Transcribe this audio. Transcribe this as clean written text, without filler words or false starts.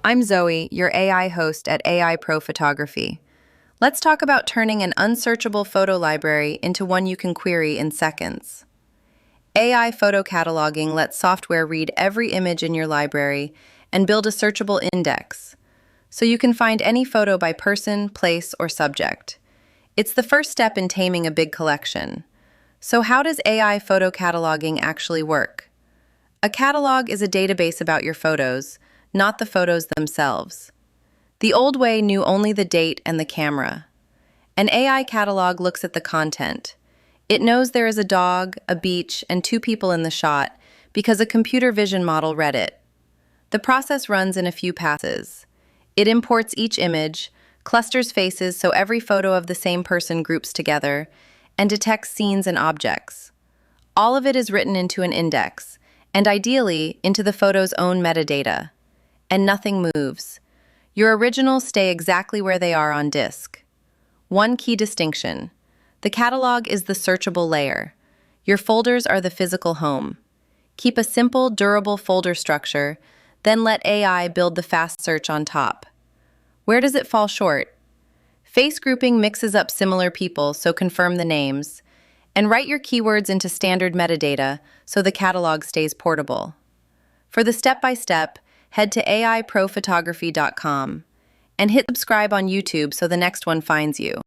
I'm Zoe, your AI host at AI Pro Photography. Let's talk about turning an unsearchable photo library into one you can query in seconds. AI Photo Cataloging lets software read every image in your library and build a searchable index, so you can find any photo by person, place, or subject. It's the first step in taming a big collection. So how does AI Photo Cataloging actually work? A catalog is a database about your photos, not the photos themselves. The old way knew only the date and the camera. An AI catalog looks at the content. It knows there is a dog, a beach, and two people in the shot because a computer vision model read it. The process runs in a few passes. It imports each image, clusters faces so every photo of the same person groups together, and detects scenes and objects. All of it is written into an index, and ideally into the photo's own metadata. And nothing moves. Your originals stay exactly where they are on disk. One key distinction: the catalog is the searchable layer. Your folders are the physical home. Keep a simple, durable folder structure, then let AI build the fast search on top. Where does it fall short? Face grouping mixes up similar people, so confirm the names. And write your keywords into standard metadata so the catalog stays portable. For the step-by-step, head to aiprophotography.com and hit subscribe on YouTube so the next one finds you.